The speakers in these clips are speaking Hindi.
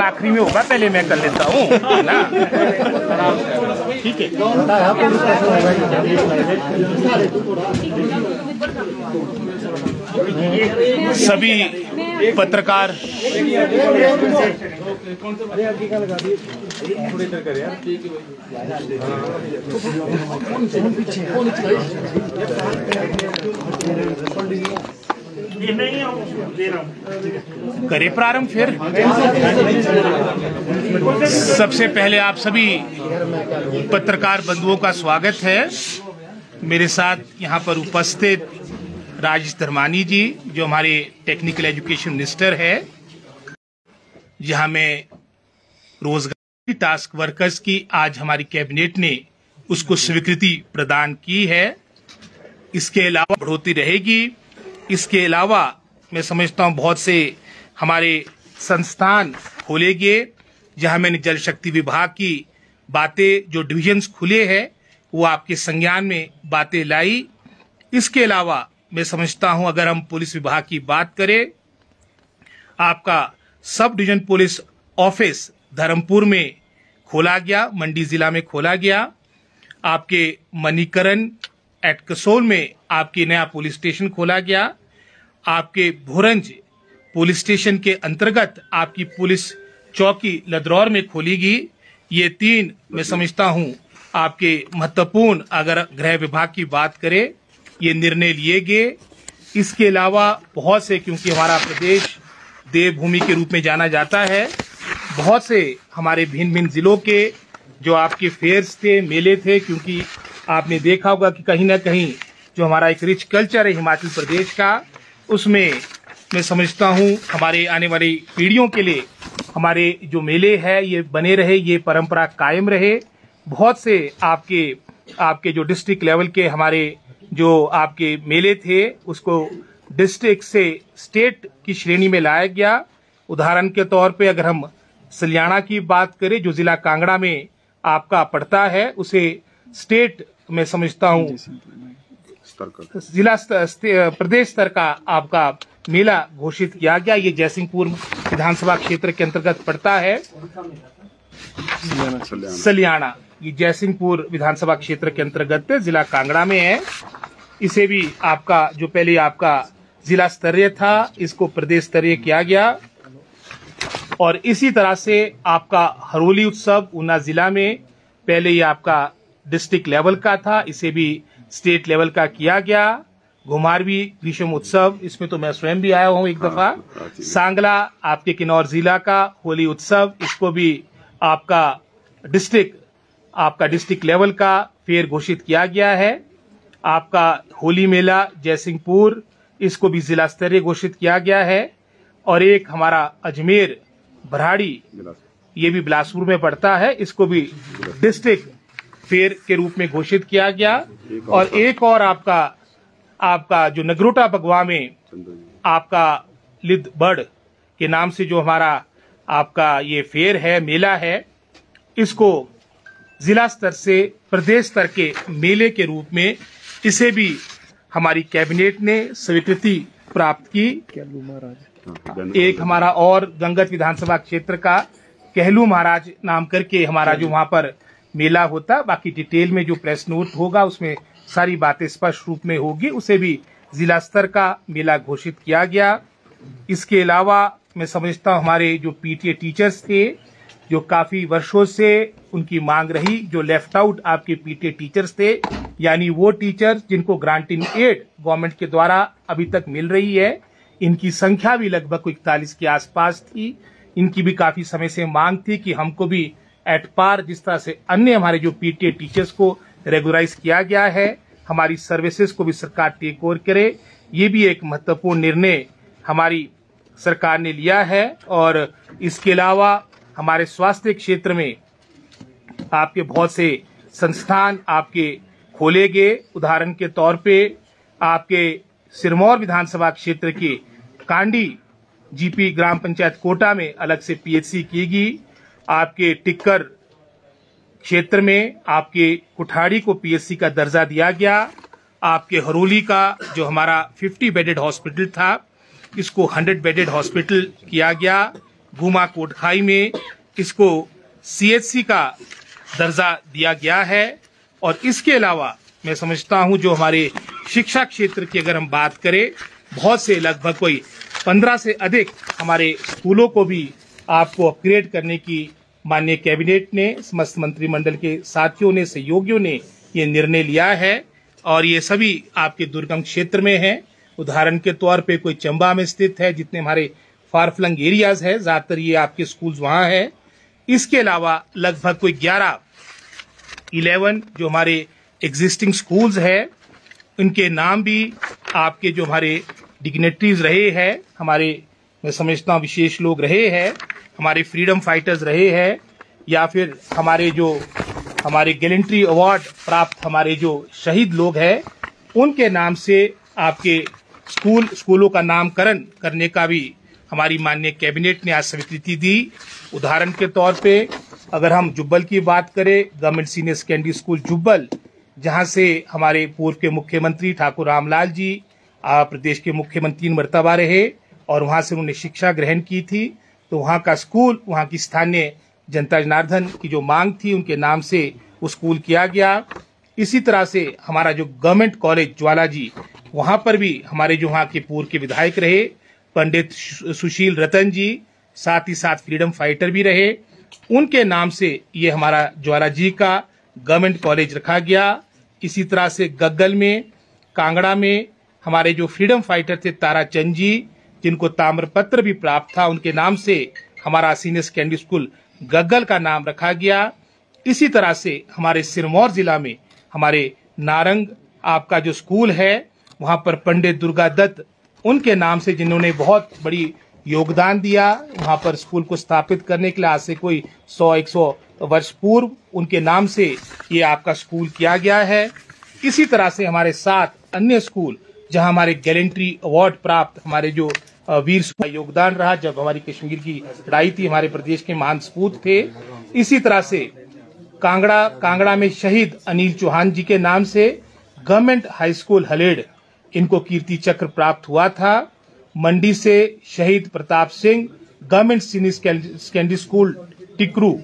आखिरी में होगा, पहले मैं कर लेता हूँ ना। ठीक है। सभी पत्रकार करे प्रारंभ फिर। सबसे पहले आप सभी पत्रकार बंधुओं का स्वागत है। मेरे साथ यहाँ पर उपस्थित राजेश धर्मानी जी, जो हमारे टेक्निकल एजुकेशन मिनिस्टर है, जहाँ में रोजगार टास्क वर्कर्स की आज हमारी कैबिनेट ने उसको स्वीकृति प्रदान की है। इसके अलावा बढ़ोतरी रहेगी। इसके अलावा मैं समझता हूँ बहुत से हमारे संस्थान खोलेंगे, जहां मैंने जल शक्ति विभाग की बातें, जो डिविजन्स खुले हैं, वो आपके संज्ञान में बातें लाई। इसके अलावा मैं समझता हूं अगर हम पुलिस विभाग की बात करें, आपका sub division police office Dharampur में खोला गया, मंडी जिला में खोला गया। आपके मणिकरण एट कसोल में आपके नया पुलिस स्टेशन खोला गया। आपके भोरंज पुलिस स्टेशन के अंतर्गत आपकी पुलिस चौकी लदरौर में खोलेगी। ये तीन मैं समझता हूं आपके महत्वपूर्ण, अगर गृह विभाग की बात करें, ये निर्णय लिए गए। इसके अलावा बहुत से, क्योंकि हमारा प्रदेश देवभूमि के रूप में जाना जाता है, बहुत से हमारे भिन्न भिन्न जिलों के जो आपके फेयर्स थे, मेले थे, क्योंकि आपने देखा होगा कि कहीं ना कहीं जो हमारा एक रिच कल्चर है हिमाचल प्रदेश का, उसमें मैं समझता हूं हमारे आने वाली पीढ़ियों के लिए हमारे जो मेले है ये बने रहे, ये परंपरा कायम रहे। बहुत से आपके जो डिस्ट्रिक्ट लेवल के हमारे जो आपके मेले थे, उसको डिस्ट्रिक्ट से स्टेट की श्रेणी में लाया गया। उदाहरण के तौर पे अगर हम सलियाना की बात करें, जो जिला कांगड़ा में आपका पड़ता है, उसे स्टेट मैं समझता हूं जिला प्रदेश स्तर का आपका मेला घोषित किया गया। ये जयसिंहपुर विधानसभा क्षेत्र के अंतर्गत पड़ता है। सलियाना ये जयसिंहपुर विधानसभा क्षेत्र के अंतर्गत जिला कांगड़ा में है। इसे भी आपका जो पहले आपका जिला स्तरीय था, इसको प्रदेश स्तरीय किया गया। और इसी तरह से आपका हरोली उत्सव ऊना जिला में पहले ये आपका डिस्ट्रिक्ट लेवल का था, इसे भी स्टेट लेवल का किया गया। घुमारवी ग्रीष्म उत्सव, इसमें तो मैं स्वयं भी आया हूं एक दफा। सांगला आपके किन्नौर जिला का होली उत्सव, इसको भी आपका डिस्ट्रिक्ट लेवल का फेयर घोषित किया गया है। आपका होली मेला जयसिंहपुर, इसको भी जिला स्तरीय घोषित किया गया है। और एक हमारा अजमेर भराड़ी, ये भी बिलासपुर में पड़ता है, इसको भी डिस्ट्रिक्ट फेयर के रूप में घोषित किया गया। और एक और आपका जो नगरोटा बगवा में आपका लिद बर्ड के नाम से जो हमारा आपका ये फेयर है, मेला है, इसको जिला स्तर से प्रदेश स्तर के मेले के रूप में इसे भी हमारी कैबिनेट ने स्वीकृति प्राप्त की। एक हमारा और गंगत विधानसभा क्षेत्र का कहलू महाराज नाम करके हमारा जो वहां पर मेला होता, बाकी डिटेल में जो प्रेस नोट होगा उसमें सारी बातें स्पष्ट रूप में होगी, उसे भी जिला स्तर का मेला घोषित किया गया। इसके अलावा मैं समझता हूं हमारे जो पीटीए टीचर्स थे, जो काफी वर्षों से उनकी मांग रही, जो लेफ्ट आउट आपके पीटीए टीचर्स थे, यानी वो टीचर्स जिनको ग्रांट इन एड गवर्नमेंट के द्वारा अभी तक मिल रही है, इनकी संख्या भी लगभग 41 के आसपास थी। इनकी भी काफी समय से मांग थी कि हमको भी एट पार, जिस तरह से अन्य हमारे जो पीटीए टीचर्स को रेगुलराइज किया गया है, हमारी सर्विसेज को भी सरकार टेक ओवर करे। ये भी एक महत्वपूर्ण निर्णय हमारी सरकार ने लिया है। और इसके अलावा हमारे स्वास्थ्य क्षेत्र में आपके बहुत से संस्थान आपके खोले गए। उदाहरण के तौर पे आपके सिरमौर विधानसभा क्षेत्र के कांडी जीपी ग्राम पंचायत कोटा में अलग से पीएचसी की गई। आपके टिक्कर क्षेत्र में आपके कुठाड़ी को पीएचसी का दर्जा दिया गया। आपके हरोली का जो हमारा 50 बेडेड हॉस्पिटल था, इसको 100 बेडेड हॉस्पिटल किया गया। घुमा कोटखाई में इसको CHC का दर्जा दिया गया है। और इसके अलावा मैं समझता हूं जो हमारे शिक्षा क्षेत्र की अगर हम बात करें, बहुत से लगभग कोई 15 से अधिक हमारे स्कूलों को भी आपको अपग्रेड करने की माननीय कैबिनेट ने, समस्त मंत्रिमंडल के साथियों ने, सहयोगियों ने ये निर्णय लिया है। और ये सभी आपके दुर्गम क्षेत्र में हैं। उदाहरण के तौर पे कोई चंबा में स्थित है, जितने हमारे फार फ्लंग एरियाज है, ज्यादातर ये आपके स्कूल्स वहां है। इसके अलावा लगभग कोई 11 जो हमारे एग्जिस्टिंग स्कूल्स है, उनके नाम भी आपके जो हमारे डिग्नेटरीज रहे हैं, हमारे मैं समझता हूँ विशेष लोग रहे हैं, हमारे फ्रीडम फाइटर्स रहे हैं, या फिर हमारे गैलेंट्री अवार्ड प्राप्त हमारे जो शहीद लोग हैं, उनके नाम से आपके स्कूलों का नामकरण करने का भी हमारी माननीय कैबिनेट ने आज स्वीकृति दी। उदाहरण के तौर पे अगर हम जुब्बल की बात करें, government senior secondary school Jubbal, जहां से हमारे पूर्व के मुख्यमंत्री ठाकुर रामलाल जी प्रदेश के मुख्यमंत्री 3 मर्तबा रहे और वहां से उन्होंने शिक्षा ग्रहण की थी, तो वहां का स्कूल, वहां की स्थानीय जनता जनार्दन की जो मांग थी, उनके नाम से वो स्कूल किया गया। इसी तरह से हमारा जो गवर्नमेंट कॉलेज ज्वाला जी, वहां पर भी हमारे जो वहां के पूर्व के विधायक रहे पंडित सुशील रतन जी, साथ ही साथ फ्रीडम फाइटर भी रहे, उनके नाम से ये हमारा ज्वाला जी का गवर्नमेंट कॉलेज रखा गया। इसी तरह से गग्गल में, कांगड़ा में हमारे जो फ्रीडम फाइटर थे ताराचंद जी, जिनको ताम्रपत्र भी प्राप्त था, उनके नाम से हमारा सीनियर सेकेंडरी स्कूल गग्गल का नाम रखा गया। इसी तरह से हमारे सिरमौर जिला में हमारे नारंग आपका जो स्कूल है, वहां पर पंडित दुर्गा दत्त, उनके नाम से, जिन्होंने बहुत बड़ी योगदान दिया वहां पर स्कूल को स्थापित करने के लिए, आज से कोई 100-100 वर्ष पूर्व उनके नाम से ये आपका स्कूल किया गया है। इसी तरह से हमारे 7 अन्य स्कूल जहां हमारे गैलेंट्री अवार्ड प्राप्त हमारे जो वीर का योगदान रहा, जब हमारी कश्मीर की लड़ाई थी, हमारे प्रदेश के महान सपूत थे। इसी तरह से कांगड़ा में शहीद अनिल चौहान जी के नाम से गवर्नमेंट हाई स्कूल हलेड़, इनको कीर्ति चक्र प्राप्त हुआ था। मंडी से Shahid Pratap Singh government senior secondary school Tikru,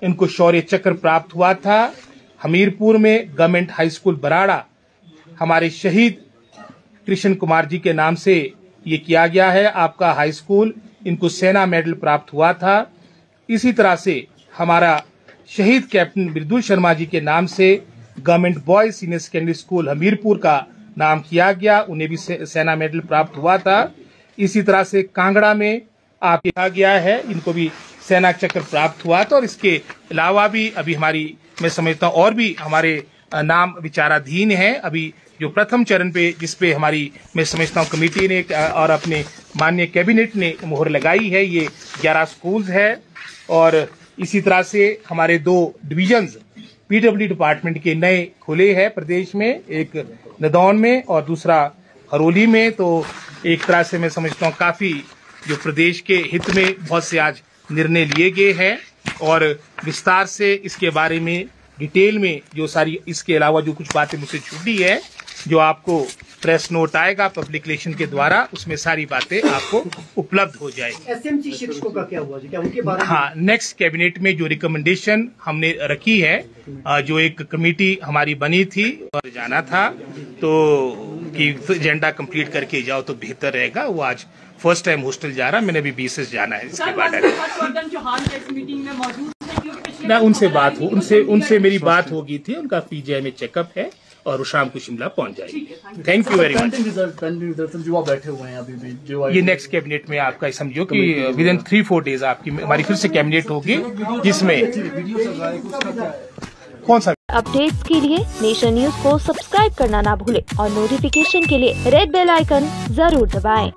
इनको शौर्य चक्र प्राप्त हुआ था। हमीरपुर में गवर्नमेंट हाई स्कूल बराड़ा, हमारे शहीद कृष्ण कुमार जी के नाम से ये किया गया है आपका हाई स्कूल, इनको सेना मेडल प्राप्त हुआ था। इसी तरह से हमारा शहीद कैप्टन मृदुल शर्मा जी के नाम से government boys senior secondary school Hamirpur का नाम किया गया, उन्हें भी सेना मेडल प्राप्त हुआ था। इसी तरह से कांगड़ा में आप लिखा गया है, इनको भी सेना चक्र प्राप्त हुआ था। और इसके अलावा भी अभी हमारी मैं समझता हूँ और भी हमारे नाम विचाराधीन है। अभी जो प्रथम चरण पे, जिसपे हमारी मैं समझता हूँ कमेटी ने और अपने माननीय कैबिनेट ने मुहर लगाई है, ये 11 स्कूल्स है। और इसी तरह से हमारे 2 डिविजन्स PWD डिपार्टमेंट के नए खुले हैं प्रदेश में, एक नदौन में और दूसरा हरोली में। तो एक तरह से मैं समझता हूँ काफी जो प्रदेश के हित में बहुत से आज निर्णय लिए गए हैं। और विस्तार से इसके बारे में डिटेल में जो सारी, इसके अलावा जो कुछ बातें मुझसे छूटी है, जो आपको प्रेस नोट आएगा पब्लिक रिलेशन के द्वारा, उसमें सारी बातें आपको उपलब्ध हो जाएगी। SMC शिक्षकों का क्या हुआ जी, क्या उनके बारे में? हाँ, नेक्स्ट कैबिनेट में जो रिकमेंडेशन हमने रखी है, जो एक कमेटी हमारी बनी थी और जाना था, तो कि एजेंडा कंप्लीट करके जाओ तो बेहतर रहेगा। वो आज फर्स्ट टाइम हॉस्टल जा रहा, मैंने भी BSS जाना है। इसके बाद ना उनसे बात हो, उनसे मेरी बात हो गई थी, उनका PGI में चेकअप है और वो शाम को शिमला पहुंच जाएगी। Thank you very much. जो आप बैठे हुए हैं अभी भी, जो ये नेक्स्ट कैबिनेट में आपका समझो कि विद इन 3-4 डेज आपकी हमारी फिर से कैबिनेट होगी, जिसमें कौन सा अपडेट्स के लिए नेशन न्यूज को सब्सक्राइब करना ना भूलें और नोटिफिकेशन के लिए रेड बेल आइकन जरूर दबाएं।